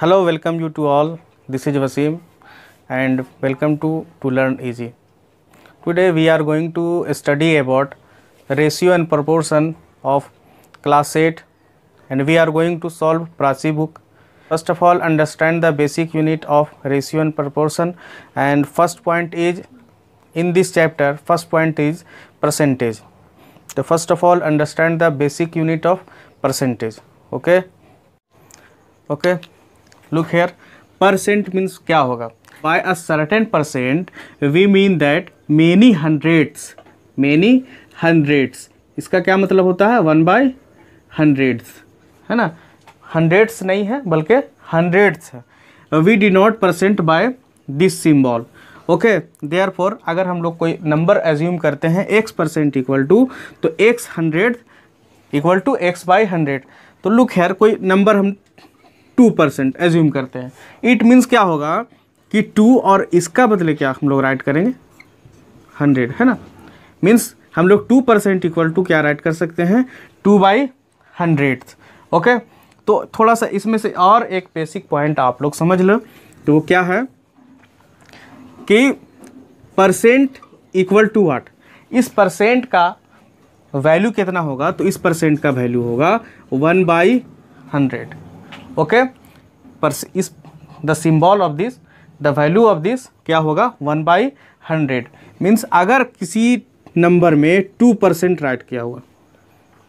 Hello, welcome you to all. This is Wasim and welcome to Learn Easy. Today we are going to study about ratio and proportion of class 8 and we are going to solve Prachi book. First of all, understand the basic unit of ratio and proportion, and first point is in this chapter, first point is percentage. So first of all, understand the basic unit of percentage. Okay. Look here, percent means क्या होगा? By a certain percent we mean that many hundreds. इसका क्या मतलब होता है? 1/100, है ना? hundreds नहीं है बल्कि hundreds है. We denote percent by this symbol. Okay, therefore अगर हम लोग कोई नंबर एज्यूम करते हैं x% इक्वल टू, तो x100 इक्वल टू x/100. तो लुक हेयर, कोई नंबर हम 2% एज्यूम करते हैं. इट मीन्स क्या होगा कि 2 और इसका बदले क्या हम लोग राइट करेंगे? 100, है ना? मीन्स हम लोग 2% इक्वल टू क्या राइट कर सकते हैं? 2/100. ओके, तो थोड़ा सा इसमें से और एक बेसिक पॉइंट आप लोग समझ लो. तो वो क्या है कि परसेंट इक्वल टू व्हाट? इस परसेंट का वैल्यू कितना होगा? तो इस परसेंट का वैल्यू होगा 1/100. ओके, इस the symbol of this, the value of this क्या होगा? 1/100. मीन्स अगर किसी नंबर में 2% राइट किया हुआ,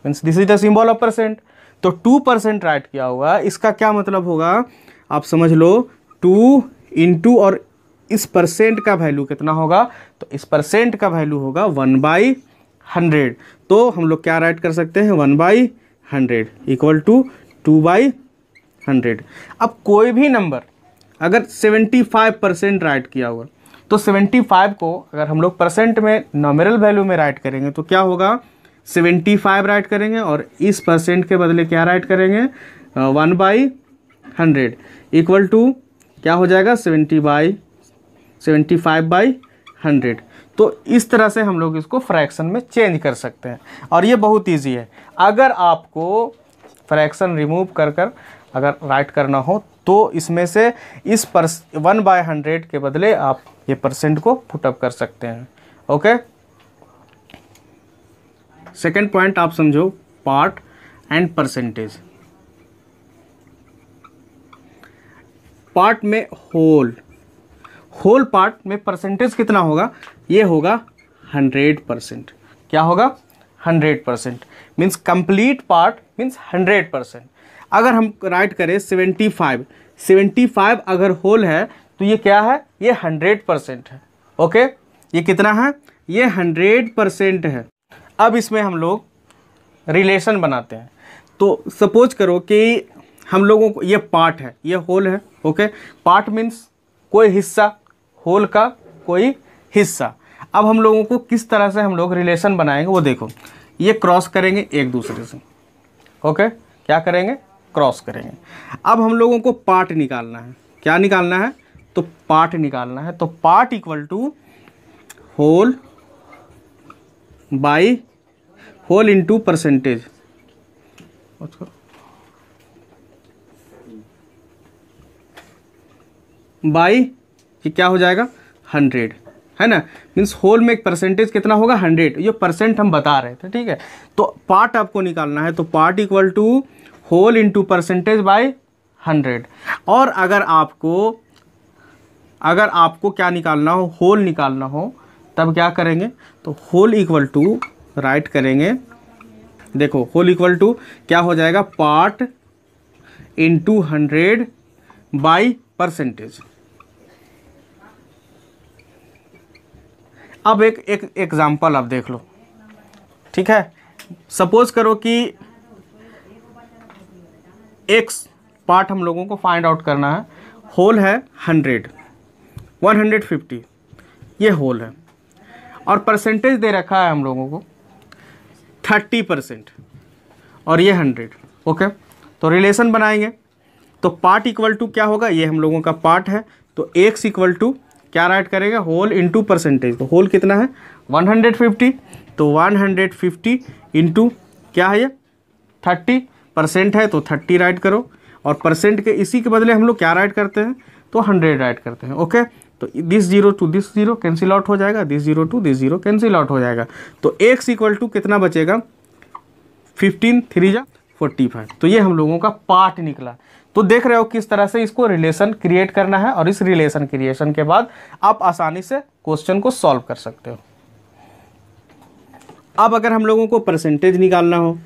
means this is the symbol of percent, तो 2% राइट किया हुआ, इसका क्या मतलब होगा? आप समझ लो, 2 इंटू और इस परसेंट का वैल्यू कितना होगा? तो इस परसेंट का वैल्यू होगा 1/100. तो हम लोग क्या राइट कर सकते हैं? 1/100 इक्वल टू 2/100. अब कोई भी नंबर अगर 75% राइट किया हुआ, तो 75 को अगर हम लोग परसेंट में नॉमिनल वैल्यू में राइट करेंगे तो क्या होगा? 75 राइट करेंगे और इस परसेंट के बदले क्या राइट करेंगे? 1/100 इक्वल टू क्या हो जाएगा? 75/100. तो इस तरह से हम लोग इसको फ्रैक्शन में चेंज कर सकते हैं और ये बहुत इजी है. अगर आपको फ्रैक्शन रिमूव कर अगर राइट करना हो तो इसमें से इस 1/100 के बदले आप ये परसेंट को पुटअप कर सकते हैं. ओके, सेकेंड पॉइंट आप समझो, पार्ट एंड परसेंटेज. पार्ट में होल पार्ट में परसेंटेज कितना होगा? ये होगा 100%. क्या होगा? 100%. Means complete part means 100%. अगर हम राइट करें 75 अगर होल है तो ये क्या है? ये 100% है. ओके, ये कितना है? ये 100% है. अब इसमें हम लोग रिलेशन बनाते हैं. तो सपोज करो कि हम लोगों को ये पार्ट है, ये होल है. ओके, पार्ट मीन्स कोई हिस्सा, होल का कोई हिस्सा. अब हम लोगों को किस तरह से हम लोग रिलेशन बनाएंगे वो देखो. ये क्रॉस करेंगे एक दूसरे से. ओके, क्या करेंगे? क्रॉस करेंगे. अब हम लोगों को पार्ट निकालना है. क्या निकालना है? तो पार्ट निकालना है. तो part equal to whole by whole into percentage. By ये क्या हो जाएगा? 100, है ना? मीन्स होल में एक परसेंटेज कितना होगा? 100. ये परसेंट हम बता रहे थे, ठीक है? तो पार्ट आपको निकालना है. तो part equal to whole into percentage by 100. और अगर आपको क्या निकालना हो? होल निकालना हो, तब क्या करेंगे? तो होल इक्वल टू राइट करेंगे. देखो, होल इक्वल टू क्या हो जाएगा? Part into 100 by percentage. अब एक एग्जाम्पल आप देख लो, ठीक है? सपोज करो कि एक्स पार्ट हम लोगों को फाइंड आउट करना है. होल है 150, ये होल है और परसेंटेज दे रखा है हम लोगों को 30% और ये 100. ओके, तो रिलेशन बनाएंगे. तो पार्ट इक्वल टू क्या होगा? ये हम लोगों का पार्ट है, तो एक्स इक्वल टू क्या राइट करेगा? Whole into percentage. तो होल कितना है? 150. तो 150 इंटू क्या है? ये 30% है तो 30 राइट करो. और परसेंट के इसी के बदले हम लोग क्या राइट करते हैं, तो 100 राइट करते हैं। ओके, तो this 0 to this 0 cancel out हो जाएगा, this 0 to this 0 cancel out हो जाएगा। तो x इक्वल टू कितना बचेगा, 15 3 जा 45। तो ये हम लोगों का पार्ट निकला। तो देख रहे हो किस तरह से इसको रिलेशन क्रिएट करना है, और इस रिलेशन क्रिएशन के बाद आप आसानी से क्वेश्चन को सॉल्व कर सकते हो। अब अगर हम लोगों को परसेंटेज निकालना हो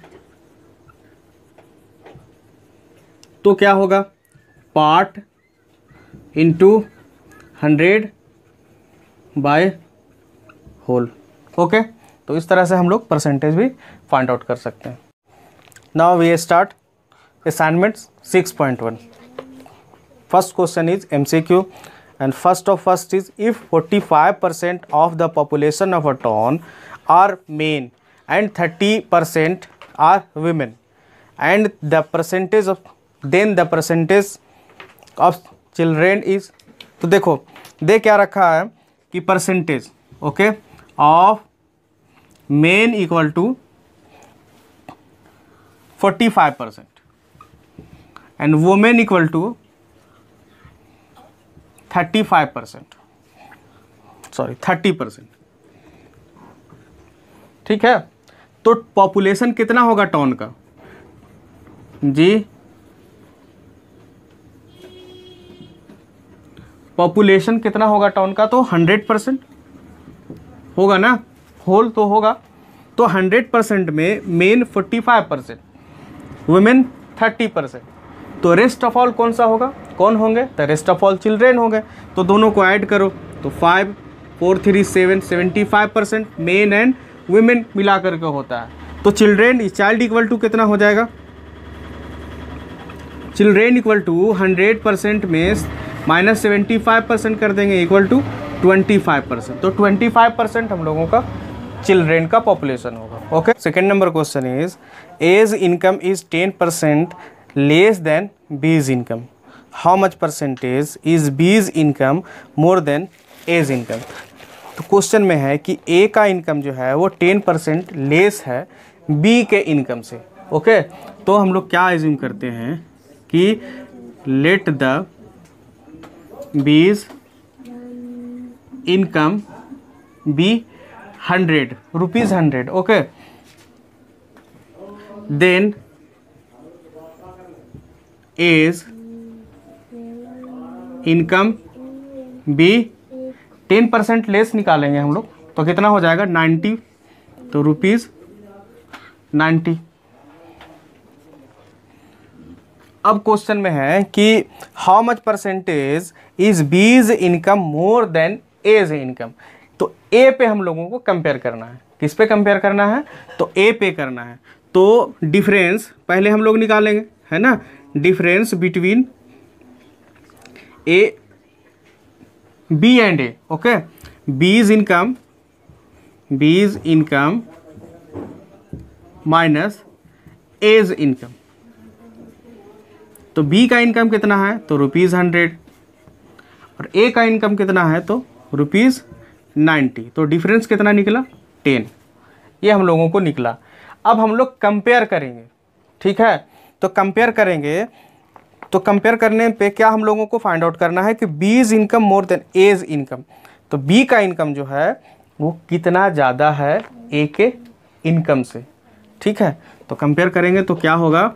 तो क्या होगा, part into 100 by whole. Okay, तो इस तरह से हम लोग परसेंटेज भी फाइंड आउट कर सकते हैं। Now we start assignments 6.1. First question is MCQ, and first is if 45% of the population of a town are men and 30% are women, and the percentage of children is, तो देखो दे क्या रखा है कि percentage okay of men equal to 45% and women equal to 35%, sorry 30%। ठीक है, तो population कितना होगा टाउन का जी, पॉपुलेशन कितना होगा टाउन का, तो 100% होगा ना, होल तो होगा। तो 100% में मेन 45%, वुमेन 30%, तो रेस्ट ऑफ ऑल कौन सा होगा, कौन होंगे, तो रेस्ट ऑफ ऑल चिल्ड्रेन होंगे। तो दोनों को ऐड करो तो 5 4 3 7 75% मेन एंड वुमेन मिला करके होता है। तो चिल्ड्रेन चाइल्ड इक्वल टू कितना हो जाएगा, चिल्ड्रेन इक्वल टू 100% में माइनस 75% कर देंगे इक्वल टू 25%। तो 25% हम लोगों का चिल्ड्रेन का पॉपुलेशन होगा। Okay, second number question is A's income is 10% less than B's income, how much percentage is B's income more than A's income. तो क्वेश्चन में है कि ए का इनकम जो है वो 10% लेस है बी के इनकम से। ओके, तो हम लोग क्या एज्यूम करते हैं कि let the B's income be 100 rupees 100। Okay, then A's income be 10% less निकालेंगे हम लोग, तो कितना हो जाएगा 90, तो रुपीज 90। अब क्वेश्चन में है कि how much percentage is B's income more than A's income. तो ए पे हम लोगों को कंपेयर करना है, किस पे कंपेयर करना है, तो ए पे करना है। तो डिफरेंस पहले हम लोग निकालेंगे, है ना, difference between A B and A. Okay, B's income minus A's income. तो बी का इनकम कितना है, तो रुपीज 100, और ए का इनकम कितना है, तो रुपीज 90। तो डिफरेंस कितना निकला, 10। ये हम लोगों को निकला। अब हम लोग कंपेयर करेंगे, ठीक है, तो कंपेयर करेंगे, तो कंपेयर करने पे क्या हम लोगों को फाइंड आउट करना है कि B's income more than A's income. तो बी का इनकम जो है वो कितना ज़्यादा है ए के इनकम से। ठीक है, तो कंपेयर करेंगे तो क्या होगा,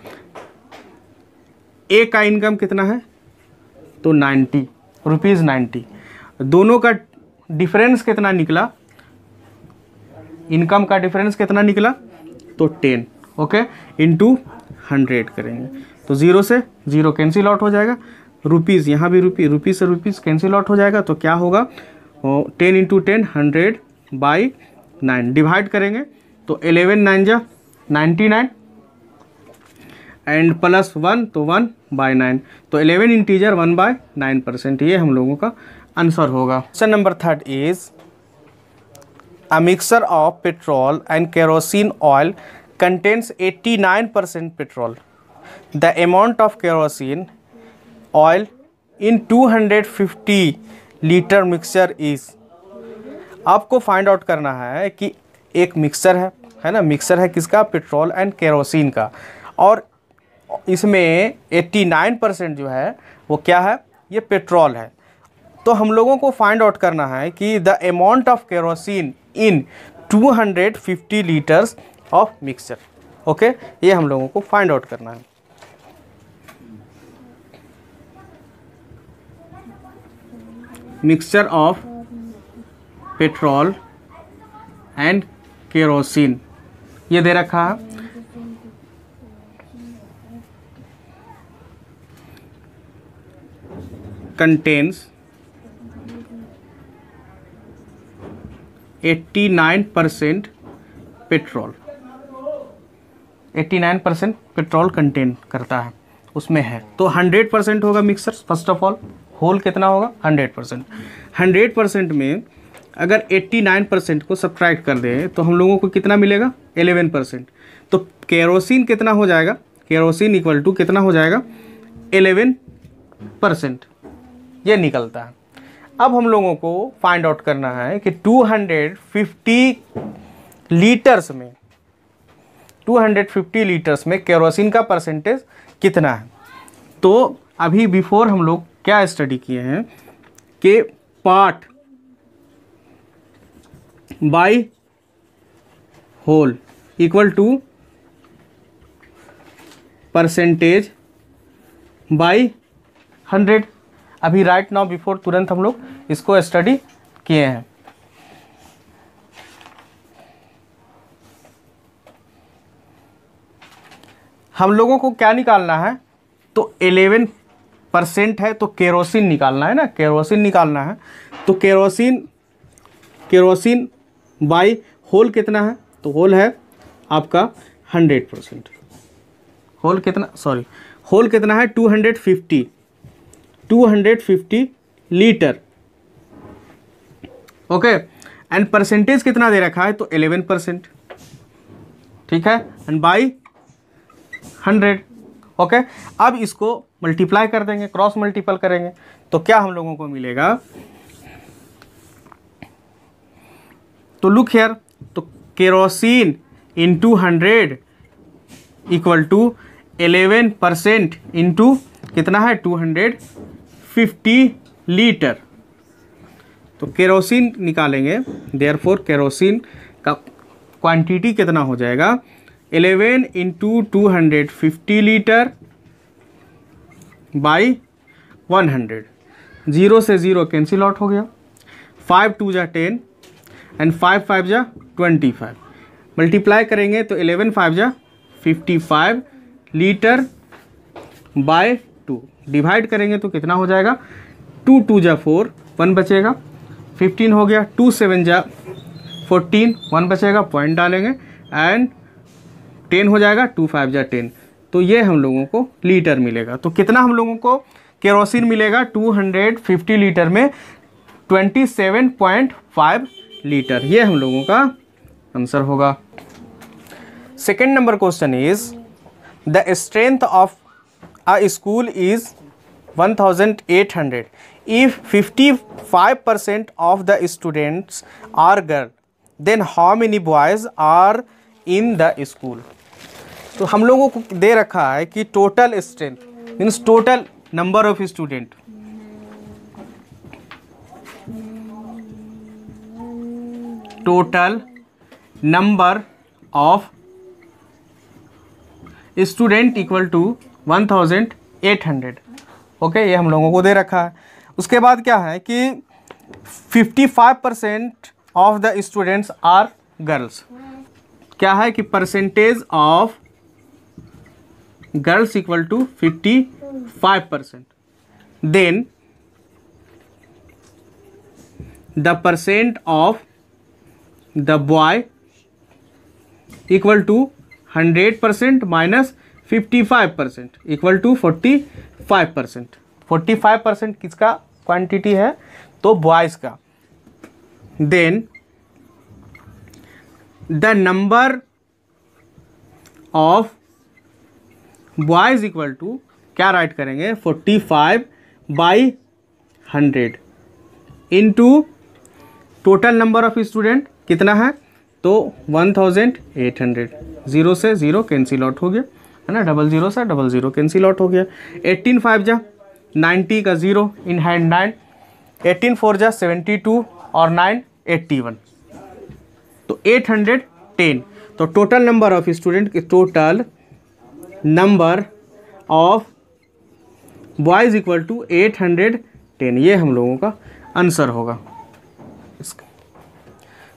ए का इनकम कितना है, तो 90 रुपीज़ 90। दोनों का डिफरेंस कितना निकला, इनकम का डिफरेंस कितना निकला, तो 10। ओके, इंटू 100 करेंगे तो 0 से 0 कैंसिल आउट हो जाएगा, रुपीज़ यहाँ भी रुपीज़ से रुपीज़ कैंसिल आउट हो जाएगा। तो क्या होगा, 10 इंटू 10 100 बाई 9 डिवाइड करेंगे तो 11 9 जा 99 एंड प्लस 1 तो 1 बाई 9, तो 11 इंटीजर 1 बाई 9%। ये हम लोगों का आंसर होगा। Question number 3 is a mixture of petrol and kerosene oil contains 89% petrol. The amount of kerosene oil in 250 litre mixture is. आपको फाइंड आउट करना है कि एक मिक्सचर है ना, मिक्सचर है किसका, पेट्रोल एंड केरोसिन का, और इसमें 89% जो है वो क्या है, ये पेट्रोल है। तो हम लोगों को फाइंड आउट करना है कि the amount of kerosene in 250 litres of mixture. Okay, ये हम लोगों को फाइंड आउट करना है। Mixture of petrol and kerosene ये दे रखा है। कंटेन्स 89% पेट्रोल, 89% पेट्रोल कंटेन करता है, उसमें है। तो 100% होगा मिक्सर। फर्स्ट ऑफ ऑल होल कितना होगा, 100%। 100% में अगर 89% को सब्ट्रैक्ट कर दें तो हम लोगों को कितना मिलेगा, 11%। तो केरोसिन कितना हो जाएगा, केरोसिन इक्वल टू कितना हो जाएगा, 11%, ये निकलता है। अब हम लोगों को फाइंड आउट करना है कि 250 लीटर्स में, 250 लीटर्स में केरोसिन का परसेंटेज कितना है। तो अभी बिफोर हम लोग क्या स्टडी किए हैं कि part by whole equal to percentage by 100। अभी राइट नाउ बिफोर तुरंत हम लोग इसको स्टडी किए हैं। हम लोगों को क्या निकालना है, तो 11% है तो केरोसिन निकालना है ना, केरोसिन निकालना है। तो केरोसिन बाय होल कितना है, तो होल है आपका 100%। होल कितना, सॉरी होल कितना है 250 लीटर। ओके, एंड परसेंटेज कितना दे रखा है, तो 11%। ठीक है, एंड बाय 100। ओके, अब इसको मल्टीप्लाई कर देंगे, क्रॉस मल्टीपल करेंगे तो क्या हम लोगों को मिलेगा, तो लुक हियर, तो kerosene into 100 equal to 11% into कितना है 250 लीटर। तो केरोसिन निकालेंगे, देयरफॉर केरोसिन का क्वांटिटी कितना हो जाएगा, 11 इंटू 250 लीटर बाई 100। 0 से 0 कैंसिल आउट हो गया, 5 2 जा 10 एंड 5 5 जा 25। मल्टीप्लाई करेंगे तो 11 5 जा 55 लीटर बाय 2। डिवाइड करेंगे तो कितना हो जाएगा, 2 2 जा 4, 1 बचेगा, 15 हो गया, 2 7 जा 14, 1 बचेगा, पॉइंट डालेंगे एंड 10 हो जाएगा, 2 5 जा 10। तो ये हम लोगों को लीटर मिलेगा। तो कितना हम लोगों को केरोसिन मिलेगा, 250 लीटर में 27.5 लीटर। ये हम लोगों का आंसर होगा। Second number question is the strength of a school is 1800 if 55% of the students are girl, then how many boys are in the school? तो हम लोगों को दे रखा है कि total strength means total number of student, total number of student equal to 1800। Okay, ये हम लोगों को दे रखा है। उसके बाद क्या है कि 55% of the students are girls. क्या है कि percentage of girls equal to 55%। Then the percent of the boy equal to 100% minus 55% equal to 45%। 45% किसका क्वांटिटी है, तो बॉयज का। Then the number of boys equal to क्या राइट करेंगे, 45/100 into total number of student कितना है, तो 1800। 0 से 0 कैंसिल आउट हो गया है ना, 00 सा 00 कैंसिल आउट हो गया। 18 5 जा 90 का 0 इन हैंड 9, 18 4 जा 72 और 9 81, तो 810। तो total number of student, total number of boys equal to 810, ये हम लोगों का आंसर होगा इसका।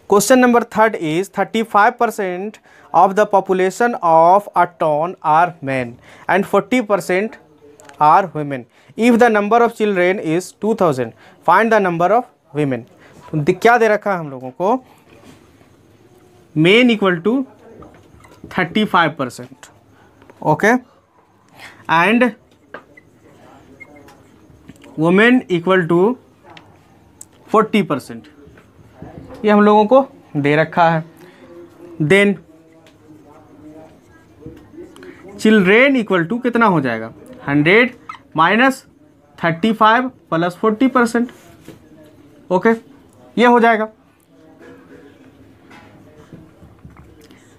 Question number 3 is 35% of the population of a town are man and 40% are women. If the number of children is 2000, find the number of women. तो क्या दे रखा है हम लोगों को, men equal to 35%, okay, and women equal to 40%, ये हम लोगों को दे रखा है। देन चिल्ड्रेन इक्वल टू कितना हो जाएगा, 100 माइनस 35 प्लस 40%, ओके, ये हो जाएगा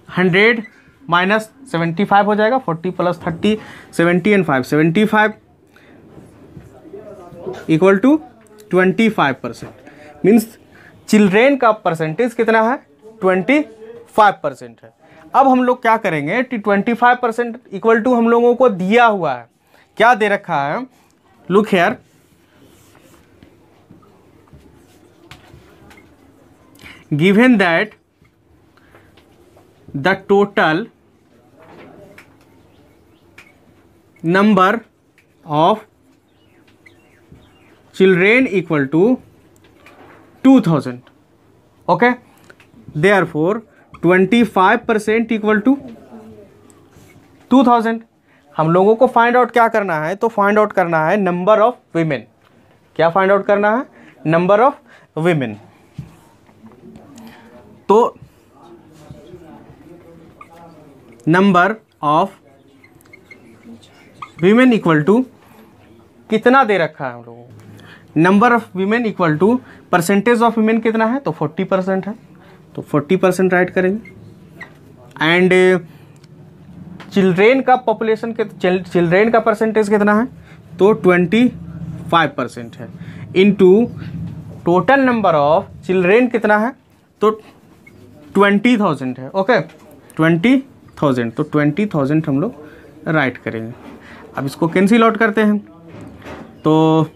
100 माइनस 75 हो जाएगा, 40 plus 30 70 and 5 75 equal to 25%, means children का परसेंटेज कितना है, 25% है। अब हम लोग क्या करेंगे, 25% इक्वल टू हम लोगों को दिया हुआ है, क्या दे रखा है, look here, given that the total number of children equal to 2000, okay, therefore 25% equal to 2000। हम लोगों को फाइंड आउट क्या करना है, तो फाइंड आउट करना है नंबर ऑफ वीमेन। क्या फाइंड आउट करना है, नंबर ऑफ वीमेन। तो number of women equal to कितना दे रखा है हम लोगों को, number of women equal to percentage of women कितना है, तो 40% है, तो 40% राइट करेंगे। एंड चिल्ड्रेन का पॉपुलेशन के चिल्ड्रेन का परसेंटेज कितना है, तो 25% है, into total number of children कितना है, तो 20,000 है, ओके, 20,000, तो 20,000 हम लोग राइट करेंगे। अब इसको कैंसिल आउट करते हैं, तो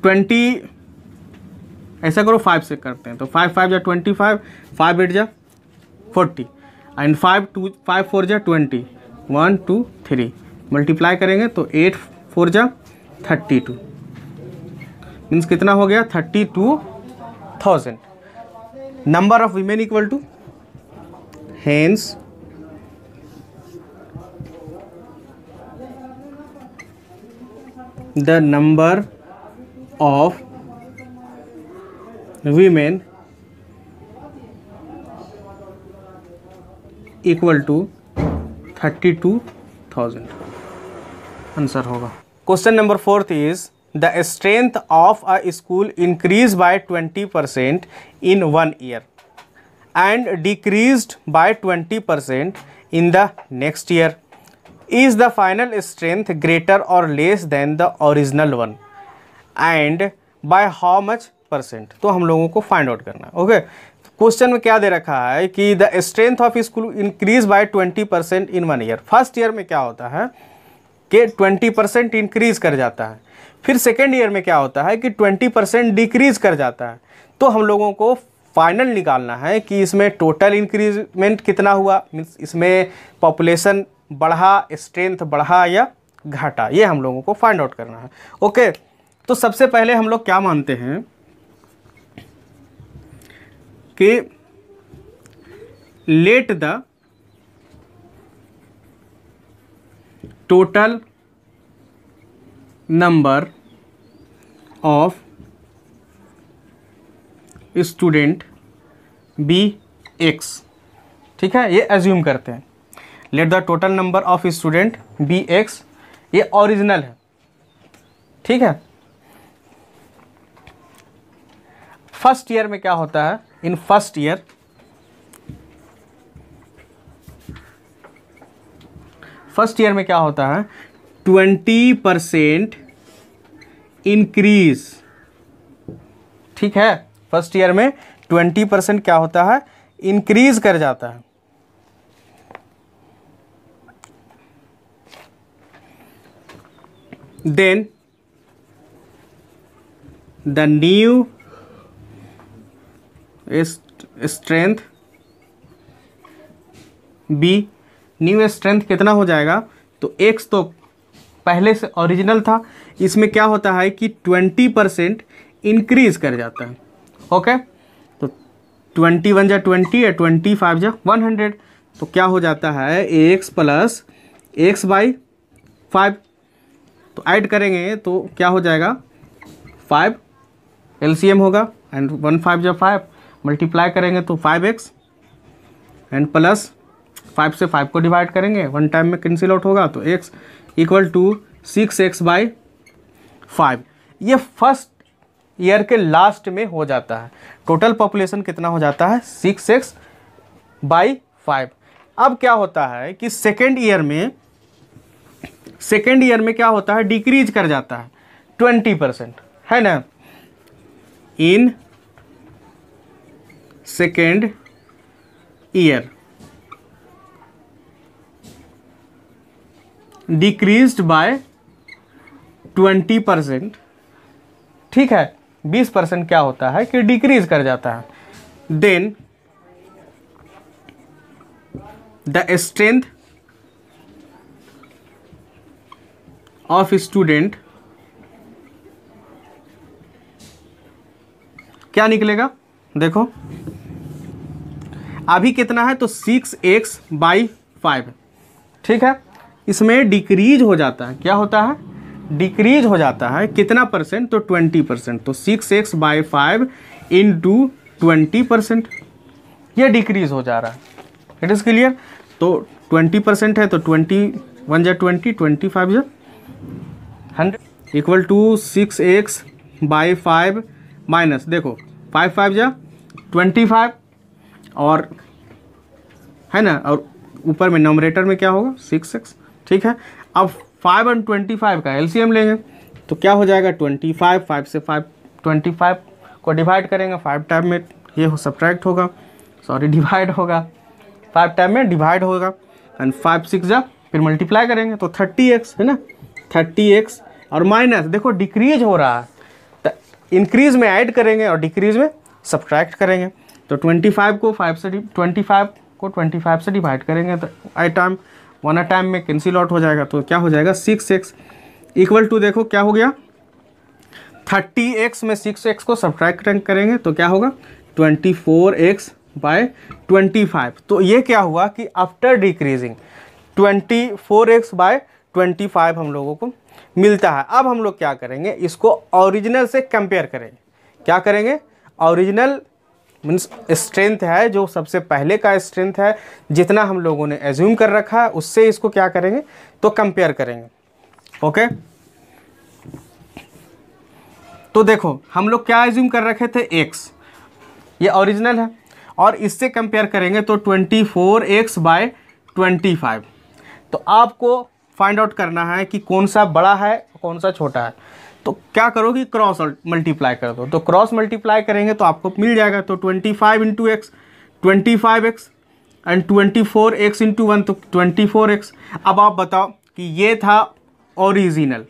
20 ऐसा करो 5 से करते हैं, तो 5 5 जा 25, 5 8 जा 40 एंड 5 4 जा 20, 1 2 3 मल्टीप्लाई करेंगे तो 8 4 जा 32, मीन्स कितना हो गया, 32,000। Number of women equal to, hence the number of women equal to 32,000 answer होगा। Question number 4 is the strength of a school increase by 20% in 1 year and decreased by 20% in the next year. Is the final strength greater or less than the original one and by how much %? तो हम लोगों को find out करना है, okay. Question में क्या दे रखा है कि the strength of school increase by 20% in 1 year। First year में क्या होता है कि 20% इंक्रीज कर जाता है, फिर सेकेंड ईयर में क्या होता है कि 20% डिक्रीज कर जाता है। तो हम लोगों को फाइनल निकालना है कि इसमें टोटल इंक्रीजमेंट कितना हुआ, मीन्स इसमें पॉपुलेशन बढ़ा, स्ट्रेंथ बढ़ा या घटा, ये हम लोगों को फाइंड आउट करना है, ओके। तो सबसे पहले हम लोग क्या मानते हैं कि let the total number of student be x, ठीक है, ये एज्यूम करते हैं। Let the total number of student be x, ये ओरिजिनल है, ठीक है। फर्स्ट ईयर में क्या होता है, in first year first year में क्या होता है, 20% इंक्रीज, ठीक है। फर्स्ट ईयर में 20% क्या होता है, इंक्रीज कर जाता है। Then the new strength be, new strength कितना हो जाएगा, तो x तो पहले से ओरिजिनल था, इसमें क्या होता है कि 20% इंक्रीज कर जाता है। ओके, तो 21 जा 20 या 25 जा 100, तो क्या हो जाता है x प्लस x बाई 5, तो ऐड करेंगे तो क्या हो जाएगा 5, एलसीएम होगा, एंड 1 5 जा 5, मल्टीप्लाई करेंगे तो 5x, एंड प्लस 5 से 5 को डिवाइड करेंगे, वन टाइम में कैंसिल आउट होगा, तो x equal to 6x by 5। ये फर्स्ट ईयर के लास्ट में हो जाता है। टोटल पॉपुलेशन कितना हो जाता है, 6x बाई 5। अब क्या होता है कि सेकेंड ईयर में क्या होता है, डिक्रीज कर जाता है 20%, है ना। In second year decreased bye 20%, ठीक है। 20% क्या होता है कि डिक्रीज कर जाता है। Then the strength of student क्या निकलेगा, देखो अभी कितना है, तो 6x बाई 5, ठीक है। इसमें डिक्रीज हो जाता है, क्या होता है, डिक्रीज हो जाता है कितना परसेंट, तो 20%, तो 6x बाई 5 इंटू 20%, ये डिक्रीज हो जा रहा है। It is clear. तो 20% है तो 21 जा 20, 25 जा 100 equal to 6x by 5 minus, देखो 5 5 जा 25, और है ना, और ऊपर में नॉमरेटर में क्या होगा 6x, ठीक है। अब 5 और 25 का एलसीएम लेंगे तो क्या हो जाएगा 25, 5 से 5 25 को डिवाइड करेंगे, 5 टाइम में ये सब्ट्रैक्ट होगा, सॉरी डिवाइड होगा, 5 टाइम में डिवाइड होगा, एंड 5 6 जा फिर मल्टीप्लाई करेंगे तो 30x, है ना, 30x, और माइनस देखो डिक्रीज हो रहा है, तो इंक्रीज में ऐड करेंगे और डिक्रीज में सब्ट्रैक्ट करेंगे, तो 25 को 25 से डिवाइड करेंगे तो आई टाइम वन टाइम में कैंसिल आउट हो जाएगा, तो क्या हो जाएगा 6x इक्वल टू, देखो क्या हो गया 30x में 6x को सब्ट्रैक्ट करेंगे तो क्या होगा 24x बाय 25। तो ये क्या हुआ कि आफ्टर डिक्रीजिंग 24x बाय 25 हम लोगों को मिलता है। अब हम लोग क्या करेंगे, इसको ओरिजिनल से कंपेयर करेंगे। क्या करेंगे, ओरिजिनल मीन्स स्ट्रेंथ है जो सबसे पहले का स्ट्रेंथ है, जितना हम लोगों ने एज्यूम कर रखा है उससे इसको क्या करेंगे, तो कंपेयर करेंगे। ओके, तो देखो हम लोग क्या एज्यूम कर रखे थे, x, ये ओरिजिनल है, और इससे कंपेयर करेंगे तो 24x बाय 25। तो आपको फाइंड आउट करना है कि कौन सा बड़ा है कौन सा छोटा है। तो क्या करो कि क्रॉस मल्टीप्लाई कर दो, तो क्रॉस मल्टीप्लाई करेंगे तो आपको मिल जाएगा, तो 25 into x 25x and 24x into 1 तो 24x। अब आप बताओ कि ये था ओरिजिनल,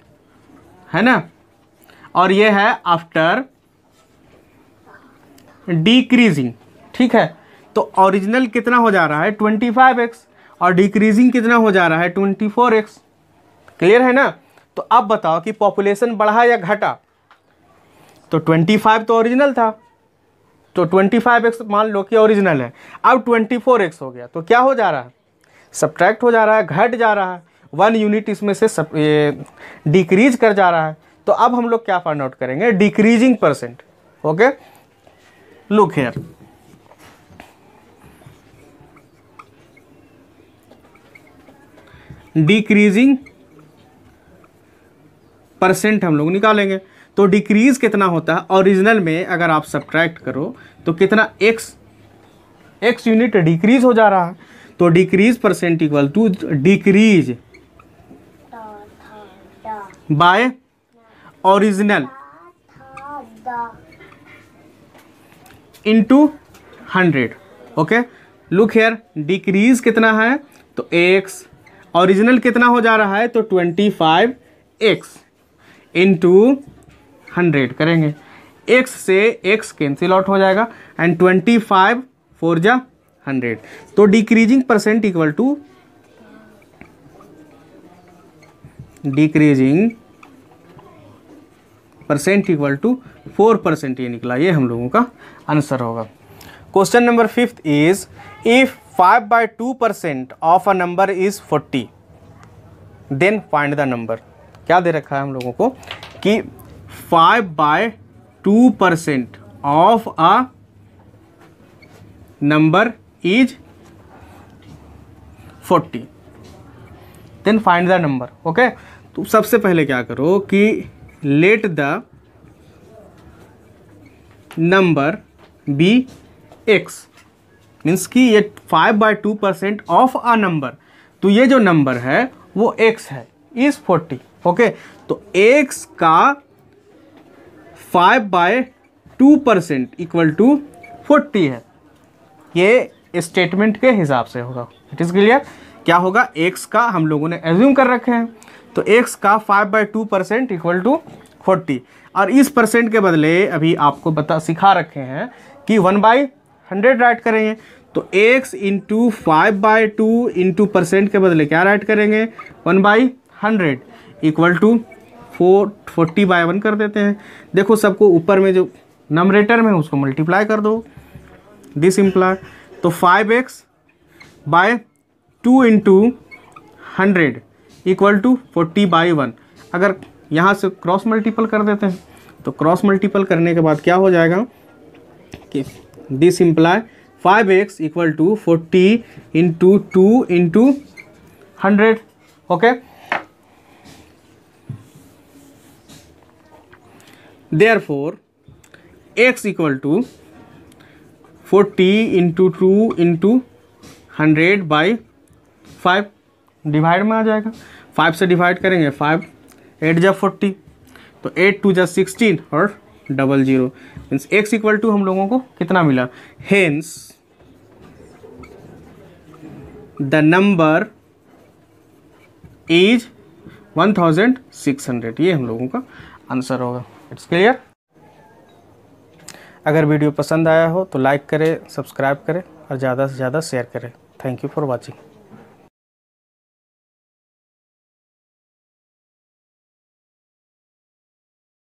है ना, और ये है आफ्टर डिक्रीजिंग, ठीक है। तो ओरिजिनल कितना हो जा रहा है 25x और डिक्रीजिंग कितना हो जा रहा है 24x। क्लियर है ना। तो अब बताओ कि पॉपुलेशन बढ़ा या घटा, तो 25 तो ओरिजिनल था, तो 25x मान लो कि ओरिजिनल है, अब 24x हो गया, तो क्या हो जा रहा है, सब्ट्रैक्ट हो जा रहा है, घट जा रहा है, 1 यूनिट इसमें से डिक्रीज कर जा रहा है। तो अब हम लोग क्या फाइंड आउट करेंगे, decreasing percent. Okay, look here, decreasing percent हम लोग निकालेंगे। तो डिक्रीज कितना होता है ओरिजिनल में, अगर आप सब्ट्रैक्ट करो तो कितना x यूनिट डिक्रीज हो जा रहा है, तो decrease percent equal to decrease by original into 100। Okay, look here, decrease कितना है तो x, ओरिजिनल कितना हो जा रहा है तो 25x इंटू 100 करेंगे। x से x कैंसिल आउट हो जाएगा एंड 25 4 जा 100, तो decreasing percent equal to decreasing percent equal to 4%, ये निकला, ये हम लोगों का आंसर होगा। Question number 5 is if 5/2% of a number is 40 then find the number. क्या दे रखा है हम लोगों को कि 5/2% of a number is 40 then find the number. Okay, तो सबसे पहले क्या करो कि let the number be x, means कि ये 5/2% ऑफ अ नंबर, तो ये जो नंबर है वो x है, इज 40। ओके, तो x का 5/2% इक्वल टू 40 है, ये स्टेटमेंट के हिसाब से होगा। It is clear. क्या होगा, x का हम लोगों ने एज्यूम कर रखे हैं, तो x का 5/2% इक्वल टू 40, और इस परसेंट के बदले अभी आपको सिखा रखे हैं कि 1/100 राइट करेंगे, तो x इंटू 5/2 इंटू परसेंट के बदले क्या राइट करेंगे 1/100 इक्वल टू 40/1 कर देते हैं। देखो सबको ऊपर में जो नमरेटर में उसको मल्टीप्लाई कर दो, दिस इम्प्लाई, तो 5x/2 इंटू 100 इक्वल टू 40/1। अगर यहाँ से क्रॉस मल्टीपल कर देते हैं तो क्रॉस मल्टीपल करने के बाद क्या हो जाएगा कि this implies 5x equal to 40 into 2 into 100। Okay, therefore x equal to 40 into 2 into 100/5 divide में आ जाएगा। 5 से डिवाइड करेंगे, 5 8 जा 40, तो 8 2 जा 16 और 00 मीन्स x इक्वल टू हम लोगों को कितना मिला, हेंस द नंबर इज 1600, ये हम लोगों का आंसर होगा। It's clear. अगर वीडियो पसंद आया हो तो लाइक करें, सब्सक्राइब करें और ज़्यादा से ज़्यादा शेयर करें। Thank you for watching.